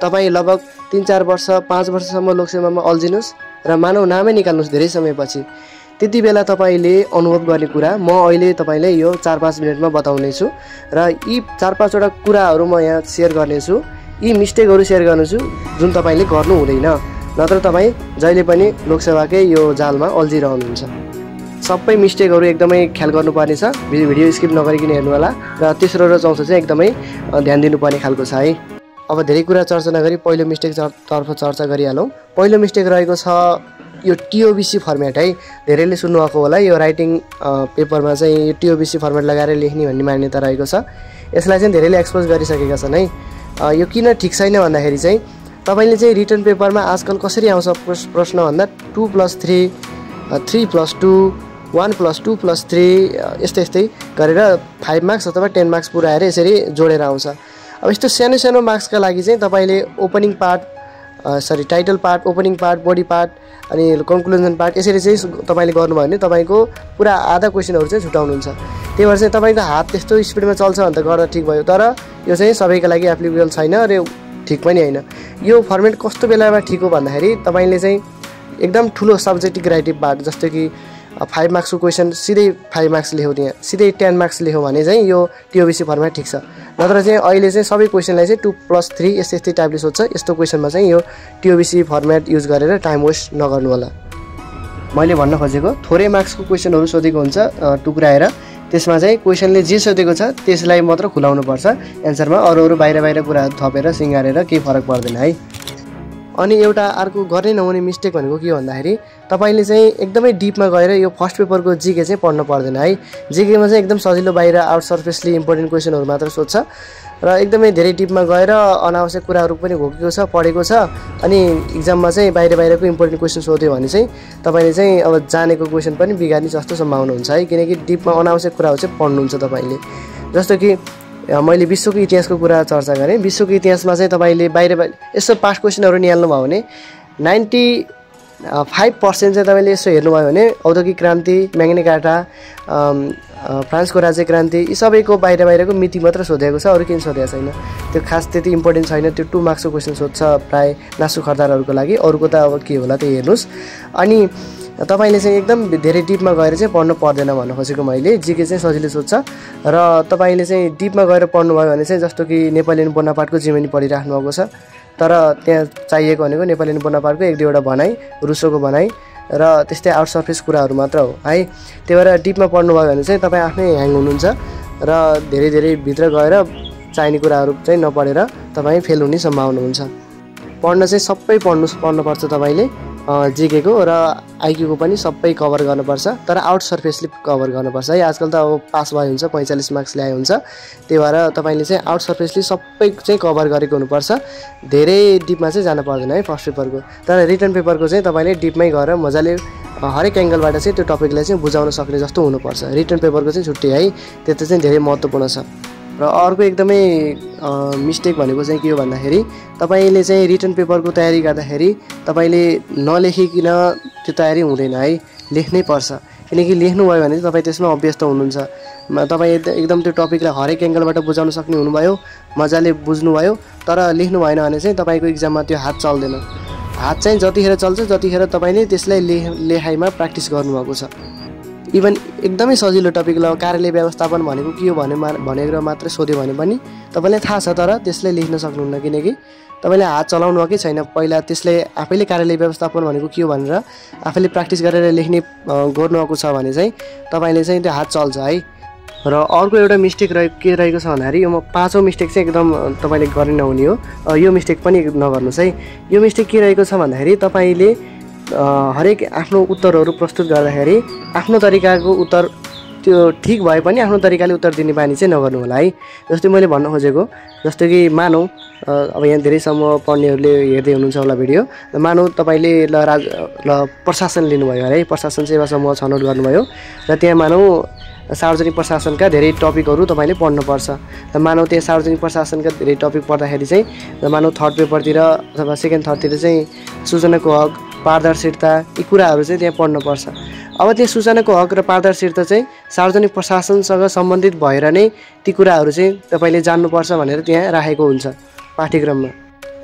तपाईँ लगभग 3-4 वर्ष 5 वर्षसम्म लोकसेवामा अल्झिनुहोस् र मानव नामै निकाल्नुहोस् धेरै समयपछि। त्यति बेला तपाईँले अनुभव गर्ने कुरा म अहिले तपाईँलाई यो 4-5 मिनटमा बताउने छु र यी 4-5 वटा कुराहरू म यहाँ सेयर गर्नेछु। यी मिस्टेकहरू सेयर गर्नेछु जुन तपाईँले गर्नु हुँदैन, नत्र तपाईँ जहिले पनि लोकसेवाकै यो जालमा अल्झिरहनुहुन्छ। सबै मिस्टेकहरू एकदमै ख्याल गर्नुपर्ने छ, भिडियो स्किप नगरिकन हेर्नु होला र तेस्रो र चौथो चाहिँ एकदमै ध्यान दिनुपर्ने खालको छ है। अब धेरै कुरा चर्चा नगरी पहिलो मिस्टेक तर्फ चर्चा गरिहालौँ। पहिलो मिस्टेक रहेको छ यो TOBC फर्मेट है। धेरैले सुन्नुभएको होला यो राइटिङ पेपरमा चाहिँ यो TOBC फर्मेट लगाएर लेख्ने भन्ने मान्यता रहेको छ। यसलाई चाहिँ धेरैले एक्सपोज गरिसकेका छन् है। यो किन ठिक छैन भन्दाखेरि चाहिँ तपाईँले चाहिँ रिटन पेपरमा आजकल कसरी आउँछ प्रश्न भन्दा 2+3, 3+2, 1+2+3 यस्तै गरेर 5 मार्क्स अथवा 10 मार्क्स पुऱ्याएर यसरी जोडेर आउँछ। अब यस्तो सानो सानो मार्क्सका लागि चाहिँ तपाईँले title part, opening part, body part अनि कन्क्लुजन पार्ट यसरी चाहिँ तपाईँले गर्नुभयो भने तपाईँको पुरा आधा क्वेसनहरू चाहिँ छुटाउनुहुन्छ। त्यही भएर चाहिँ तपाईँको हात त्यस्तो स्पिडमा चल्छ भने त गर्दा ठिक भयो, तर यो चाहिँ सबैका लागि एप्लिकेबल छैन र ठिक पनि होइन। यो फर्मेट कस्तो बेलामा ठिक हो भन्दाखेरि तपाईँले चाहिँ एकदम ठुलो सब्जेक्टिभ राइटिभ पार्ट जस्तो कि 5 मार्क्सको क्वेसन सिधै 5 मार्क्स लेख्यो, त्यहाँ सिधै 10 मार्क्स लेख्यो भने चाहिँ यो TOBC फर्मेट ठिक छ। नत्र चाहिँ अहिले चाहिँ सबै क्वेसनलाई चाहिँ 2+3 यस्तै टाइपले सोध्छ। यस्तो क्वेसनमा चाहिँ यो TOBC फर्मेट युज गरेर टाइम वेस्ट नगर्नु होला। मैले भन्न खोजेको थोरै मार्क्सको क्वेसनहरू सोधेको हुन्छ टुक्राएर, त्यसमा चाहिँ क्वेसनले जे सोधेको छ त्यसलाई मात्र खुलाउनुपर्छ एन्सरमा, अरू बाहिर कुराहरू थपेर सिँगारेर केही फरक पर्दैन है। अनि एउटा अर्को गर्ने नहुने मिस्टेक भनेको के हो भन्दाखेरि तपाईँले चाहिँ एकदमै डिपमा गएर यो फर्स्ट पेपरको जिके चाहिँ पढ्नु पर्दैन है। जिकेमा चाहिँ एकदम सजिलो बाहिर आउट सर्फेसली इम्पोर्टेन्ट क्वेसनहरू मात्र सोध्छ र एकदमै धेरै डिपमा गएर अनावश्यक कुराहरू पनि घोकेको छ, पढेको छ अनि इक्जाममा चाहिँ बाहिरको इम्पोर्टेन्ट क्वेसन सोध्यो भने चाहिँ तपाईँले चाहिँ अब जानेको क्वेसन पनि बिगार्ने जस्तो सम्भावना हुन्छ है, किनकि डिपमा अनावश्यक कुराहरू चाहिँ पढ्नुहुन्छ तपाईँले। जस्तो कि मैले विश्वको इतिहासको कुरा चर्चा गरेँ। विश्वको इतिहासमा चाहिँ तपाईँले बाहिर यसो पास्ट क्वेसनहरू निहाल्नु भयो भने 95% चाहिँ तपाईँले यसो हेर्नुभयो भने औद्योगिक क्रान्ति, म्याग्ना कार्टा, फ्रान्सको राज्य क्रान्ति यी सबैको बाहिरको मिति मात्र सोधेको छ, अरू केही सोधेको छैन। त्यो खास त्यति इम्पोर्टेन्ट छैन। त्यो 2 मार्क्सको क्वेसन सोध्छ प्राय नासु खर्दारहरूको लागि, अरूको त अब के होला त्यो हेर्नुहोस्। अनि तपाईँले चाहिँ एकदम धेरै डिपमा गएर चाहिँ पढ्नु पर्दैन भन्न खोजेको मैले। जिके चाहिँ सजिलो सोध्छ र तपाईँले चाहिँ डिपमा गएर पढ्नुभयो भने चाहिँ जस्तो कि नेपोलियन बोनापार्टको जीवनी पढिराख्नु भएको छ, तर त्यहाँ चाहिएको भनेको नेपोलियन बोनापार्टको 1-2वटा भनाइ, रुसोको भनाइ र त्यस्तै आउट सर्फेस कुराहरू मात्र हो है। त्यही भएर डिपमा पढ्नुभयो भने चाहिँ तपाईँ आफ्नै ह्याङ हुनुहुन्छ र धेरै भित्र गएर चाहिने कुराहरू चाहिँ नपढेर तपाईँ फेल हुने सम्भावना हुन्छ। पढ्न चाहिँ सबै पढ्नुपर्छ तपाईँले, जिकेको र आइक्यूको पनि सबै कभर गर्नुपर्छ, तर आउट सर्फेसली कभर गर्नुपर्छ है। आजकल त अब पास भयो हुन्छ, 45 मार्क्स ल्याए हुन्छ। त्यही भएर तपाईँले चाहिँ आउट सर्फेसली सबै चाहिँ कभर गरेको हुनुपर्छ, धेरै डिपमा चाहिँ जानु पर्दैन है फर्स्ट पेपरको। तर रिटन पेपरको चाहिँ तपाईँले डिपमै गएर मजाले हरेक एङ्गलबाट चाहिँ त्यो टपिकलाई चाहिँ बुझाउन सक्ने जस्तो हुनुपर्छ। रिटन पेपरको चाहिँ छुट्टै है, त्यो चाहिँ धेरै महत्त्वपूर्ण छ। र अर्को एकदमै मिस्टेक भनेको चाहिँ के हो भन्दाखेरि तपाईँले चाहिँ रिटन पेपरको तयारी गर्दाखेरि तपाईँले नलेखिकन त्यो तयारी हुँदैन है, लेख्नै पर्छ। किनकि लेख्नुभयो भने तपाईँ त्यसमा अभ्यस्त हुनुहुन्छ। तपाईँ एकदम त्यो टपिकलाई हरेक एङ्गलबाट बुझाउन सक्ने हुनुभयो, मजाले बुझ्नुभयो, तर लेख्नु भएन भने चाहिँ तपाईँको इक्जाममा त्यो हात चल्दैन। हात चाहिँ जतिखेर चल्छ त्यतिखेर तपाईँले त्यसलाई लेखाइमा प्र्याक्टिस गर्नुभएको छ। इभन एकदमै सजिलो टपिक ल कार्यालय व्यवस्थापन भनेको के हो भनेर मात्र सोध्यो भने पनि तपाईँलाई थाहा छ, तर त्यसलाई लेख्न सक्नुहुन्न किनकि तपाईँले हात चलाउनु भएकै छैन। पहिला त्यसले आफैले कार्यालय व्यवस्थापन भनेको के हो भनेर आफैले प्र्याक्टिस गरेर लेख्ने गर्नुभएको छ भने चाहिँ तपाईँले चाहिँ त्यो हात चल्छ है। र अर्को एउटा मिस्टेक के रहेको छ भन्दाखेरि यो 5औँ मिस्टेक चाहिँ एकदम तपाईँले गर्ने नहुने हो, यो मिस्टेक पनि नगर्नुहोस् है। यो मिस्टेक के रहेको छ भन्दाखेरि तपाईँले हरेक आफ्नो उत्तरहरू प्रस्तुत गर्दाखेरि आफ्नो तरिकाको उत्तर त्यो ठिक भए पनि आफ्नो तरिकाले उत्तर दिने बानी चाहिँ नगर्नु होला है। जस्तै मैले भन्न खोजेको, जस्तो कि मानौ अब यहाँ धेरै समूह पढ्नेहरूले हेर्दै हुनुहुन्छ होला भिडियो, मानौ तपाईँले प्रशासन लिनुभयो अरे, प्रशासन सेवा समूह छनौट गर्नुभयो र त्यहाँ मानौ सार्वजनिक प्रशासनका धेरै टपिकहरू तपाईँले पढ्नुपर्छ। र मानौ त्यहाँ सार्वजनिक प्रशासनका धेरै टपिक पढ्दाखेरि चाहिँ मानौ थर्ड पेपरतिर अथवा सेकेन्ड थर्डतिर चाहिँ सूचनाको हक, पारदर्शिता यी कुराहरू चाहिँ त्यहाँ पढ्नुपर्छ। अब त्यो सूचनाको हक र पारदर्शिता चाहिँ सार्वजनिक प्रशासनसँग सम्बन्धित भएर नै ती कुराहरू चाहिँ तपाईँले जान्नुपर्छ भनेर त्यहाँ राखेको हुन्छ पाठ्यक्रममा।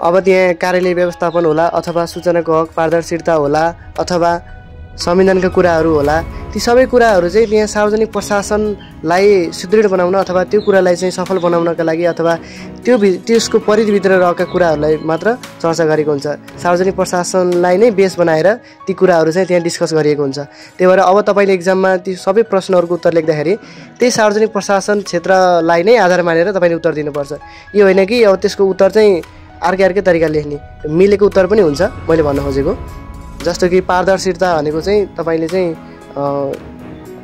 अब त्यहाँ कार्यालय व्यवस्थापन होला अथवा सूचनाको हक पारदर्शिता होला अथवा संविधानका कुराहरू होला। ती सबै कुराहरू चाहिँ त्यहाँ सार्वजनिक प्रशासनलाई सुदृढ बनाउन अथवा त्यो कुरालाई चाहिँ सफल बनाउनका लागि अथवा त्यसको परिधिभित्र रहेका कुराहरूलाई मात्र चर्चा गरेको हुन्छ। सार्वजनिक प्रशासनलाई नै बेस बनाएर ती कुराहरू चाहिँ त्यहाँ डिस्कस गरिएको हुन्छ। त्यही भएर अब तपाईँले एक्जाममा ती सबै प्रश्नहरूको उत्तर लेख्दाखेरि त्यही सार्वजनिक प्रशासन क्षेत्रलाई नै आधार मानेर तपाईँले उत्तर दिनुपर्छ। यो होइन कि अब त्यसको उत्तर चाहिँ अर्कै तरिकाले लेख्ने, मिलेको उत्तर पनि हुन्छ मैले भन्न खोजेको। जस्तो कि पारदर्शिता भनेको चाहिँ तपाईँले चाहिँ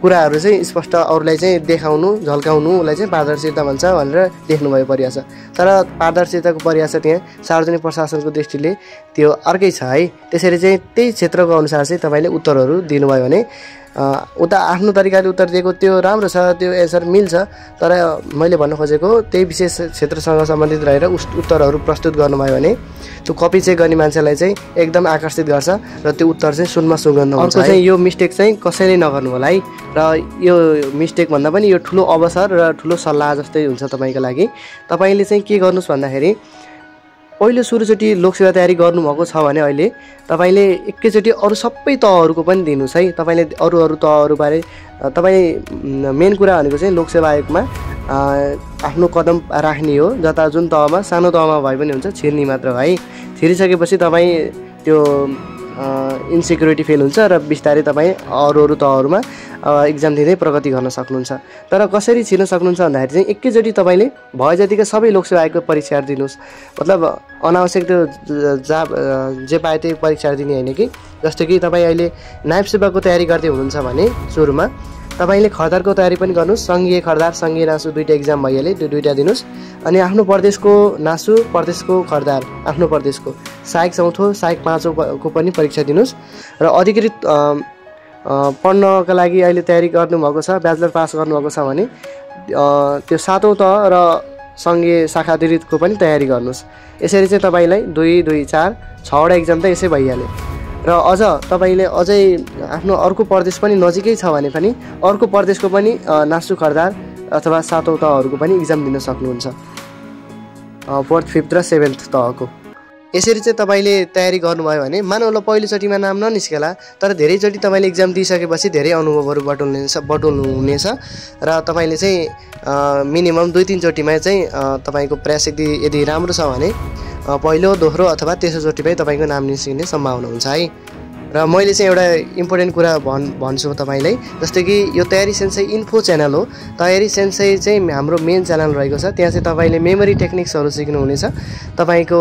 कुराहरू चाहिँ स्पष्ट अरूलाई चाहिँ देखाउनु झल्काउनु उसलाई चाहिँ पारदर्शिता भन्छ भनेर लेख्नुभयो परिभाषा। तर पारदर्शिताको परिभाषा त्यहाँ सार्वजनिक प्रशासनको दृष्टिले त्यो अर्कै छ है। त्यसरी चाहिँ त्यही क्षेत्रको अनुसार चाहिँ तपाईँले उत्तरहरू दिनुभयो भने उता आफ्नो तरिकाले उत्तर दिएको त्यो राम्रो छ, त्यो एन्सर मिल्छ। तर मैले भन्न खोजेको त्यही विशेष क्षेत्रसँग सम्बन्धित रहेर उत्तरहरू प्रस्तुत गर्नुभयो भने त्यो कपी चेक गर्ने मान्छेलाई चाहिँ एकदम आकर्षित गर्छ र त्यो उत्तर चाहिँ सुनमा सुगन्ध हुन्छ। अर्को चाहिँ यो मिस्टेक चाहिँ कसैले नगर्नु होला है। र यो मिस्टेक भन्दा पनि यो ठुलो अवसर र ठुलो सल्लाह जस्तै हुन्छ तपाईँको लागि। तपाईँले चाहिँ के गर्नुहोस् भन्दाखेरि पहिलो सुरुचोटि लोकसेवा तयारी गर्नुभएको छ भने अहिले तपाईँले एकैचोटि अरू सबै तहहरूको पनि दिनुहोस् है। तपाईँले अरू तहहरूबारे तपाईँ मेन कुरा भनेको चाहिँ लोकसेवा आयोगमा आफ्नो कदम राख्ने हो। जता जुन तहमा सानो तहमा भए पनि हुन्छ, छिर्ने मात्र हो है। छिरिसकेपछि तपाईँ त्यो इन्सेक्युरिटी फेल हुन्छ र बिस्तारै तपाईँ अरू तहहरूमा इक्जाम दिँदै प्रगति गर्न सक्नुहुन्छ। तर कसरी छिर्न सक्नुहुन्छ भन्दाखेरि चाहिँ एकैचोटि तपाईँले भए जतिका सबै लोकसेवा आयोगको परीक्षाहरू दिनुहोस्। मतलब अनावश्यक त्यो जे पाए त्यही परीक्षाहरू दिने होइन कि। जस्तो कि तपाईँ अहिले नायब सेवाको तयारी गर्दै हुनुहुन्छ भने सुरुमा तपाईँले खर्दारको तयारी पनि गर्नुहोस्। सङ्घीय खर्दार सङ्घीय नासु दुईवटा इक्जाम भइहाल्यो, त्यो दुईवटा दिनुहोस्। अनि आफ्नो प्रदेशको नासु प्रदेशको खर्दार आफ्नो प्रदेशको सहायक चौथो सहायक पाँचौँको पनि परीक्षा दिनुहोस्। र अधिकृत पढ्नका लागि अहिले तयारी गर्नुभएको छ, ब्याचलर पास गर्नुभएको छ भने त्यो सातौँ तह र सङ्घीय शाखा अधिकृतको पनि तयारी गर्नुहोस्। यसरी चाहिँ तपाईँलाई 2, 2, 4, 6वटा इक्जाम त यसै भइहाल्यो। र अझ तपाईँले अझै आफ्नो अर्को प्रदेश पनि नजिकै छ भने पनि अर्को प्रदेशको पनि नासु खर्दार अथवा सातौँ तहहरूको पनि इक्जाम दिन सक्नुहुन्छ, 4th, 5th र 7th तहको। यसरी चाहिँ तपाईँले तयारी गर्नुभयो भने मानौँ ल पहिलोचोटिमा नाम ननिस्केला, तर धेरैचोटि तपाईँले इक्जाम दिइसकेपछि धेरै अनुभवहरू बटुल्नु हुनेछ र तपाईँले चाहिँ मिनिमम 2-3 चोटिमा चाहिँ तपाईँको प्रयास यदि राम्रो छ भने पहिलो, दोस्रो अथवा तेस्रोचोटिमै तपाईँको नाम निस्किने सम्भावना हुन्छ है। र मैले चाहिँ एउटा इम्पोर्टेन्ट कुरा भन्छु तपाईँलाई। जस्तै कि यो तयारी सेन्सै इन्फो च्यानल हो। तयारी सेन्सै चाहिँ हाम्रो मेन च्यानल रहेको छ। त्यहाँ चाहिँ तपाईँले मेमोरी टेक्निक्सहरू सिक्नुहुनेछ। तपाईँको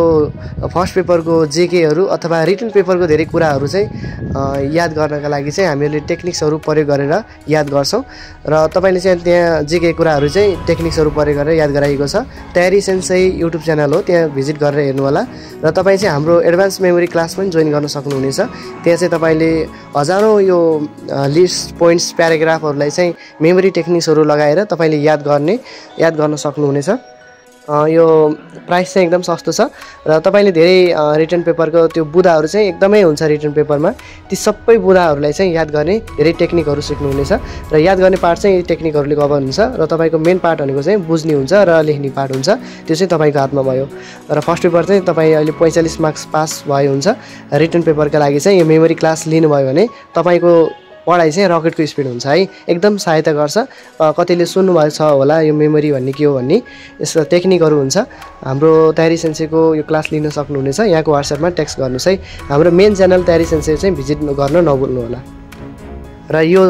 फर्स्ट पेपरको जेकेहरू अथवा रिटन पेपरको धेरै कुराहरू चाहिँ याद गर्नका लागि चाहिँ हामीले टेक्निक्सहरू प्रयोग गरेर याद गर्छौँ। र तपाईँले चाहिँ त्यहाँ जेके कुराहरू चाहिँ टेक्निक्सहरू प्रयोग गरेर याद गराइएको छ। तयारी सेन्सै युट्युब च्यानल हो, त्यहाँ भिजिट गरेर हेर्नु होला। र तपाईँ चाहिँ हाम्रो एडभान्स मेमोरी क्लास पनि जोइन गर्न सक्नुहुनेछ। त्यहाँ चाहिँ तपाईँले हजारौँ यो लिस्ट पोइन्ट्स प्याराग्राफहरूलाई चाहिँ मेमोरी टेक्निक्सहरू लगाएर तपाईँले याद गर्न सक्नुहुनेछ। यो प्राइस चाहिँ एकदम सस्तो छ र तपाईँले धेरै रिटन पेपरको त्यो बुदाहरू चाहिँ एकदमै हुन्छ रिटन पेपरमा। ती सबै बुदाहरूलाई चाहिँ याद गर्ने धेरै टेक्निकहरू सिक्नुहुनेछ र याद गर्ने पार्ट चाहिँ टेक्निकहरूले कभर हुन्छ र तपाईँको मेन पार्ट भनेको चाहिँ बुझ्ने हुन्छ र लेख्ने पार्ट हुन्छ। त्यो चाहिँ तपाईँको हातमा भयो। र फर्स्ट पेपर चाहिँ तपाईँ अहिले 45 मार्क्स पास भयो हुन्छ। रिटन पेपरका लागि चाहिँ यो मेमोरी क्लास लिनुभयो भने तपाईँको पढाइ चाहिँ रकेटको स्पिड हुन्छ है। एकदम सहायता गर्छ। कतिले सुन्नुभएको छ होला यो मेमोरी भन्ने के हो भन्ने, यसको टेक्निकहरू हुन्छ। हाम्रो तयारी सेन्सेको यो क्लास लिन सक्नुहुनेछ। यहाँको वाट्सएपमा टेक्स्ट गर्नुहोस् है। हाम्रो मेन च्यानल तयारी सेन्से चाहिँ भिजिट गर्न नभुल्नु होला। र यो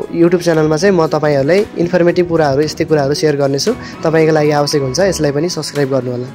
युट्युब च्यानलमा चाहिँ म तपाईँहरूलाई इन्फर्मेटिभ कुराहरू यस्तै कुराहरू सेयर गर्नेछु। तपाईँको लागि आवश्यक हुन्छ, यसलाई पनि सब्सक्राइब गर्नु होला।